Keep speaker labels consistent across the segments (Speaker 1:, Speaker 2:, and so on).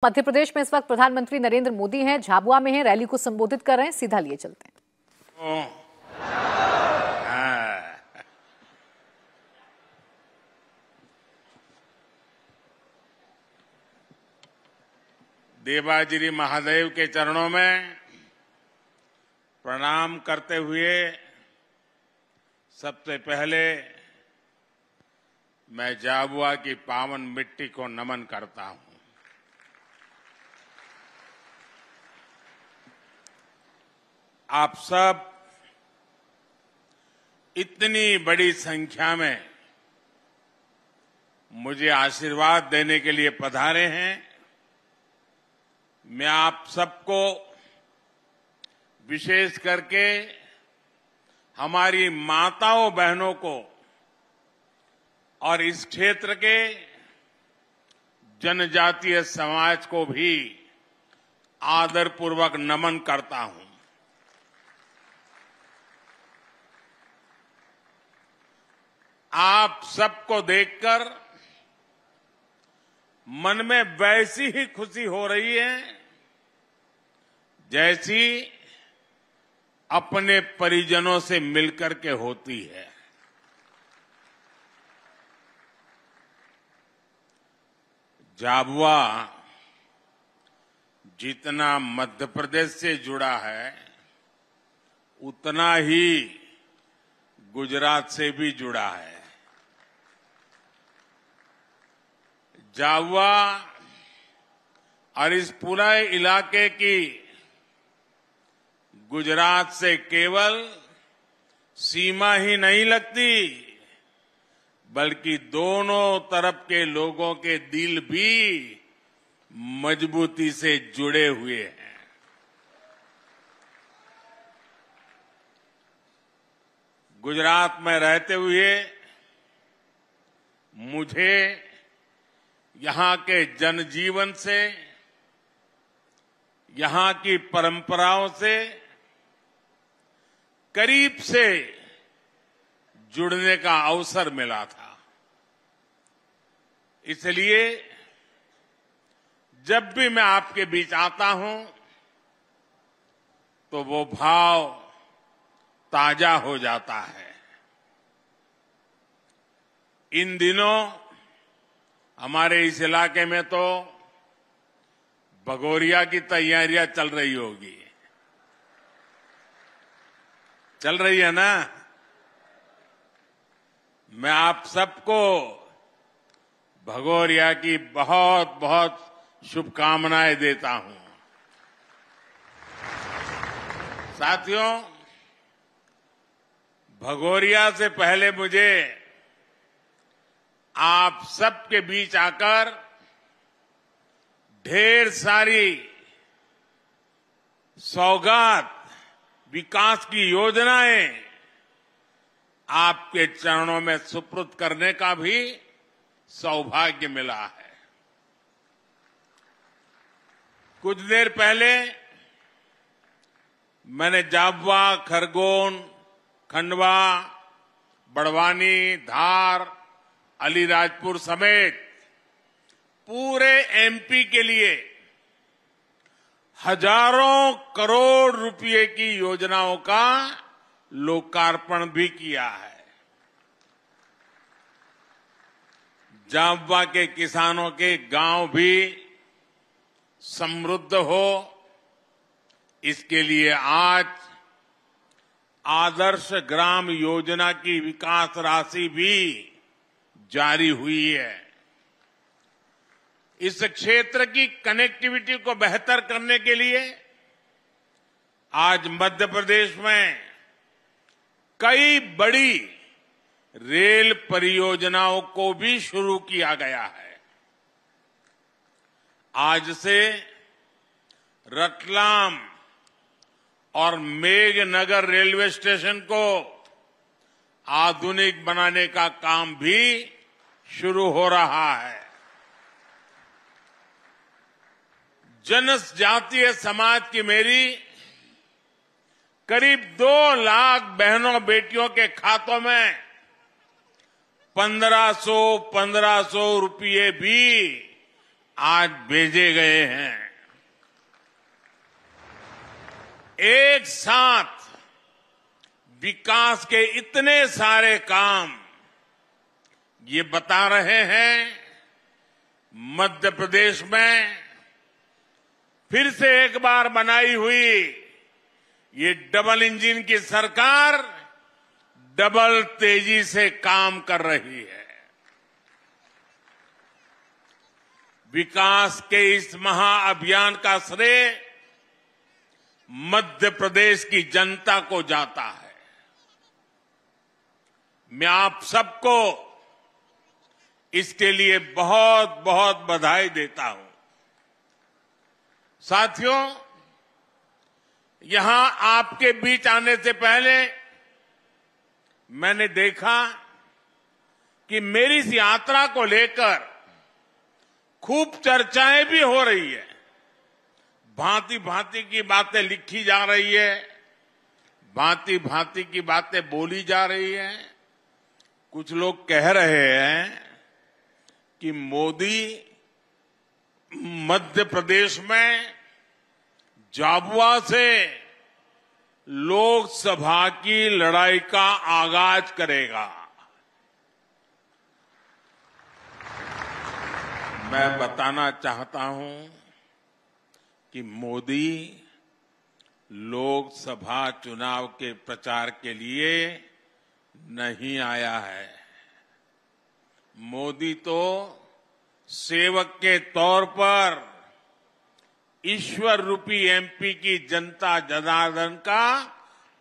Speaker 1: मध्य प्रदेश में इस वक्त प्रधानमंत्री नरेंद्र मोदी हैं, झाबुआ में हैं, रैली को संबोधित कर रहे हैं। सीधा लिए चलते हैं।
Speaker 2: देवागिरी महादेव के चरणों में प्रणाम करते हुए सबसे पहले मैं झाबुआ की पावन मिट्टी को नमन करता हूं। आप सब इतनी बड़ी संख्या में मुझे आशीर्वाद देने के लिए पधारे हैं। मैं आप सबको विशेष करके हमारी माताओं बहनों को और इस क्षेत्र के जनजातीय समाज को भी आदरपूर्वक नमन करता हूं। आप सबको देखकर मन में वैसी ही खुशी हो रही है जैसी अपने परिजनों से मिलकर के होती है। झाबुआ जितना मध्य प्रदेश से जुड़ा है उतना ही गुजरात से भी जुड़ा है। झाबुआ और इस पूरे इलाके की गुजरात से केवल सीमा ही नहीं लगती, बल्कि दोनों तरफ के लोगों के दिल भी मजबूती से जुड़े हुए हैं। गुजरात में रहते हुए मुझे यहां के जनजीवन से, यहां की परंपराओं से करीब से जुड़ने का अवसर मिला था। इसलिए जब भी मैं आपके बीच आता हूं तो वो भाव ताजा हो जाता है। इन दिनों हमारे इस इलाके में तो भगोरिया की तैयारियां चल रही होगी। चल रही है ना? मैं आप सबको भगोरिया की बहुत बहुत शुभकामनाएं देता हूं। साथियों, भगोरिया से पहले मुझे आप सबके बीच आकर ढेर सारी सौगात, विकास की योजनाएं आपके चरणों में सुपुर्द करने का भी सौभाग्य मिला है। कुछ देर पहले मैंने झाबुआ, खरगोन, खंडवा, बड़वानी, धार, अलीराजपुर समेत पूरे एमपी के लिए हजारों करोड़ रुपए की योजनाओं का लोकार्पण भी किया है। झाबुआ के किसानों के गांव भी समृद्ध हो, इसके लिए आज आदर्श ग्राम योजना की विकास राशि भी जारी हुई है। इस क्षेत्र की कनेक्टिविटी को बेहतर करने के लिए आज मध्य प्रदेश में कई बड़ी रेल परियोजनाओं को भी शुरू किया गया है। आज से रतलाम और मेघनगर रेलवे स्टेशन को आधुनिक बनाने का काम भी शुरू हो रहा है। जनजातीय समाज की मेरी करीब 2 लाख बहनों बेटियों के खातों में 1500 रुपये भी आज भेजे गए हैं। एक साथ विकास के इतने सारे काम ये बता रहे हैं मध्य प्रदेश में फिर से एक बार बनाई हुई ये डबल इंजन की सरकार डबल तेजी से काम कर रही है। विकास के इस महाअभियान का श्रेय मध्य प्रदेश की जनता को जाता है। मैं आप सबको इसके लिए बहुत बहुत बधाई देता हूं। साथियों, यहां आपके बीच आने से पहले मैंने देखा कि मेरी इस यात्रा को लेकर खूब चर्चाएं भी हो रही है। भांति भांति की बातें लिखी जा रही है, भांति भांति की बातें बोली जा रही है। कुछ लोग कह रहे हैं कि मोदी मध्य प्रदेश में झाबुआ से लोकसभा की लड़ाई का आगाज करेगा। मैं बताना चाहता हूं कि मोदी लोकसभा चुनाव के प्रचार के लिए नहीं आया है। मोदी तो सेवक के तौर पर ईश्वर रूपी एमपी की जनता जनार्दन का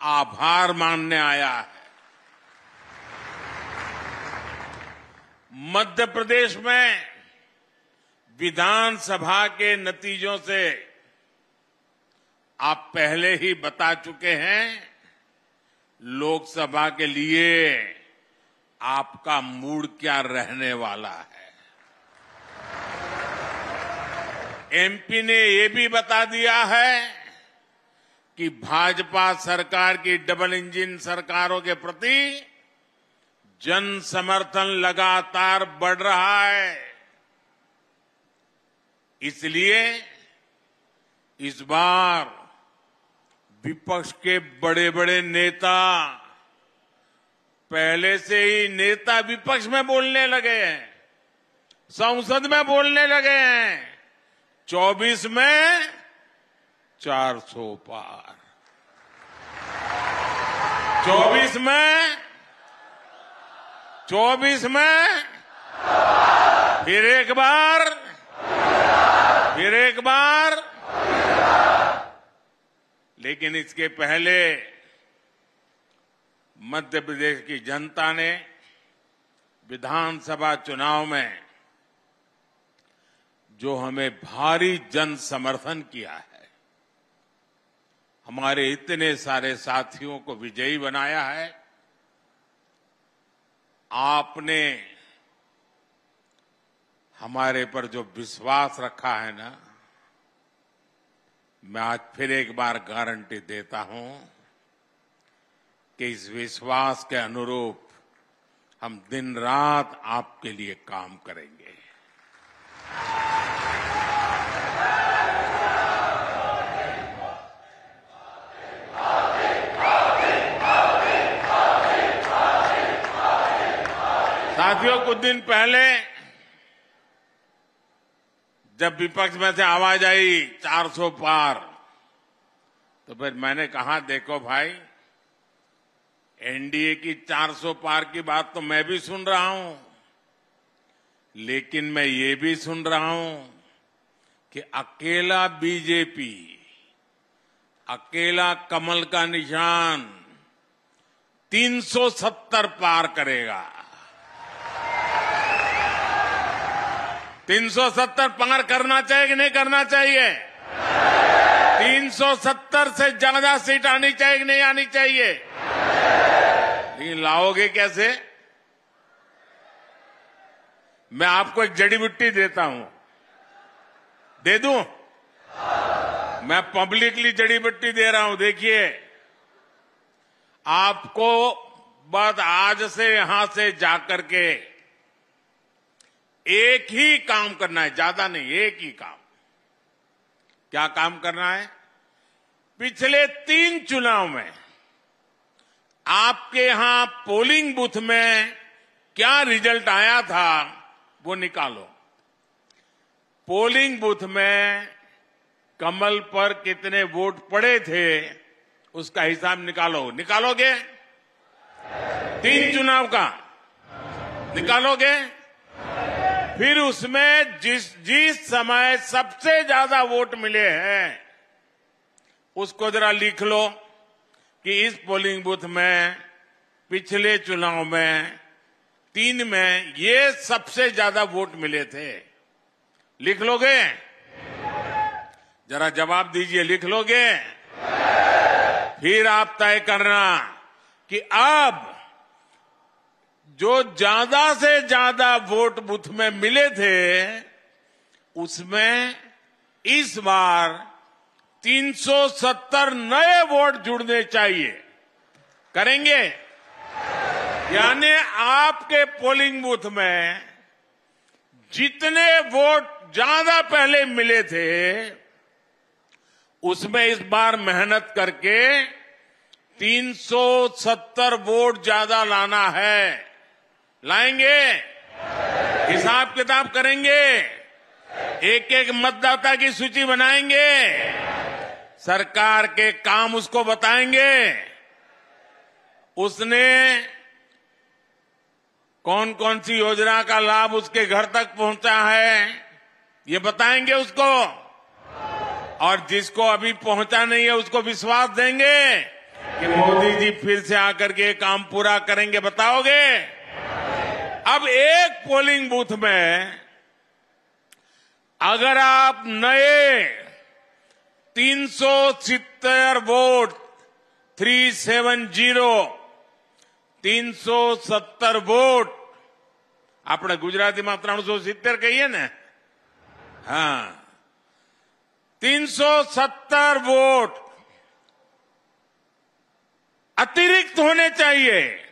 Speaker 2: आभार मानने आया है। मध्य प्रदेश में विधानसभा के नतीजों से आप पहले ही बता चुके हैं, लोकसभा के लिए आपका मूड क्या रहने वाला है। एमपी ने ये भी बता दिया है कि भाजपा सरकार की डबल इंजन सरकारों के प्रति जन समर्थन लगातार बढ़ रहा है। इसलिए इस बार विपक्ष के बड़े बड़े नेता पहले से ही नेता विपक्ष में बोलने लगे हैं, संसद में बोलने लगे हैं। 24 में 400 पार, 24 में फिर एक बार। लेकिन इसके पहले मध्य प्रदेश की जनता ने विधानसभा चुनाव में जो हमें भारी जन समर्थन किया है, हमारे इतने सारे साथियों को विजयी बनाया है। आपने हमारे पर जो विश्वास रखा है ना, मैं आज फिर एक बार गारंटी देता हूं कि इस विश्वास के अनुरूप हम दिन रात आपके लिए काम करेंगे। साथियों, कुछ दिन पहले जब विपक्ष में से आवाज आई 400 पार, तो फिर मैंने कहा, देखो भाई, एनडीए की 400 पार की बात तो मैं भी सुन रहा हूं, लेकिन मैं ये भी सुन रहा हूं कि अकेला बीजेपी, अकेला कमल का निशान 370 पार करेगा। 370 पार करना चाहिए कि नहीं करना चाहिए? 370 से ज्यादा सीट आनी चाहिए कि नहीं आनी चाहिए? लेकिन लाओगे कैसे? मैं आपको एक जड़ी बूटी देता हूं, दे दूं? मैं पब्लिकली जड़ी बूटी दे रहा हूं। देखिए, आपको बस आज से यहां से जाकर के एक ही काम करना है, ज्यादा नहीं, एक ही काम। क्या काम करना है? पिछले 3 चुनाव में आपके यहां पोलिंग बूथ में क्या रिजल्ट आया था वो निकालो। पोलिंग बूथ में कमल पर कितने वोट पड़े थे उसका हिसाब निकालो। निकालोगे? 3 चुनाव का निकालोगे? फिर उसमें जिस समय सबसे ज्यादा वोट मिले हैं उसको जरा लिख लो कि इस पोलिंग बूथ में पिछले चुनाव में 3 में ये सबसे ज्यादा वोट मिले थे। लिख लोगे? जरा जवाब दीजिए, लिख लोगे? फिर आप तय करना कि अब जो ज्यादा से ज्यादा वोट बूथ में मिले थे उसमें इस बार 370 नए वोट जुड़ने चाहिए। करेंगे? यानी आपके पोलिंग बूथ में जितने वोट ज्यादा पहले मिले थे उसमें इस बार मेहनत करके 370 वोट ज्यादा लाना है। लाएंगे? हिसाब किताब करेंगे? एक एक मतदाता की सूची बनाएंगे? सरकार के काम उसको बताएंगे? उसने कौन कौन सी योजना का लाभ उसके घर तक पहुंचा है ये बताएंगे उसको? और जिसको अभी पहुंचा नहीं है उसको विश्वास देंगे कि मोदी जी फिर से आकर के काम पूरा करेंगे? बताओगे? अब एक पोलिंग बूथ में अगर आप नए 370 वोट 370 वोट આપણે ગુજરાતીમાં 370 કહીએ ને, હા, 370 वोट अतिरिक्त होने चाहिए।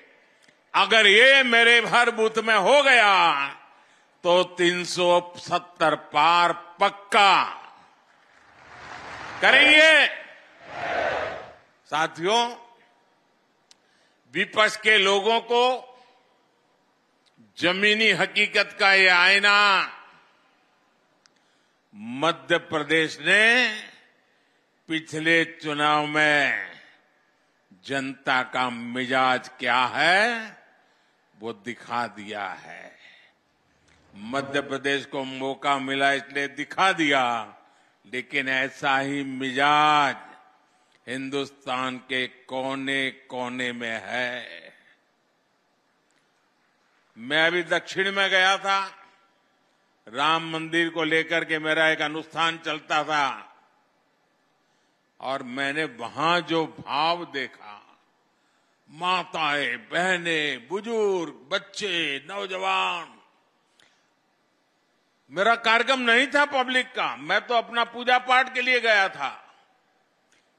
Speaker 2: अगर ये मेरे हर बूथ में हो गया तो 370 पार पक्का करेंगे। साथियों, विपक्ष के लोगों को जमीनी हकीकत का ये आईना मध्य प्रदेश ने पिछले चुनाव में जनता का मिजाज क्या है वो दिखा दिया है। मध्य प्रदेश को मौका मिला इसलिए दिखा दिया, लेकिन ऐसा ही मिजाज हिंदुस्तान के कोने कोने में है। मैं अभी दक्षिण में गया था, राम मंदिर को लेकर के मेरा एक अनुष्ठान चलता था और मैंने वहां जो भाव देखा, माताएं, बहनें, बुजुर्ग, बच्चे, नौजवान। मेरा कार्यक्रम नहीं था पब्लिक का, मैं तो अपना पूजा पाठ के लिए गया था,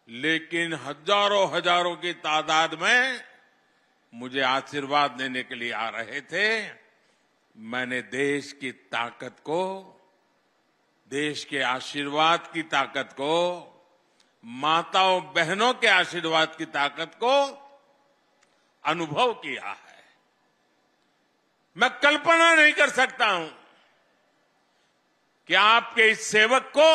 Speaker 2: लेकिन हजारों हजारों की तादाद में मुझे आशीर्वाद देने के लिए आ रहे थे। मैंने देश की ताकत को, देश के आशीर्वाद की ताकत को, माताओं बहनों के आशीर्वाद की ताकत को अनुभव किया है। मैं कल्पना नहीं कर सकता हूं कि आपके इस सेवक को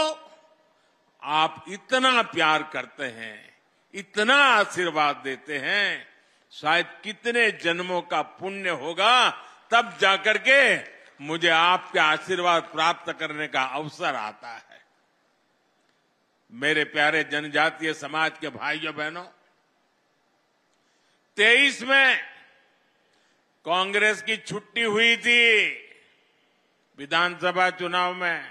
Speaker 2: आप इतना प्यार करते हैं, इतना आशीर्वाद देते हैं। शायद कितने जन्मों का पुण्य होगा तब जाकर के मुझे आपके आशीर्वाद प्राप्त करने का अवसर आता है। मेरे प्यारे जनजातीय समाज के भाइयों बहनों, 23 में कांग्रेस की छुट्टी हुई थी विधानसभा चुनाव में,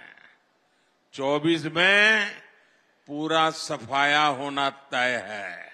Speaker 2: 24 में पूरा सफाया होना तय है।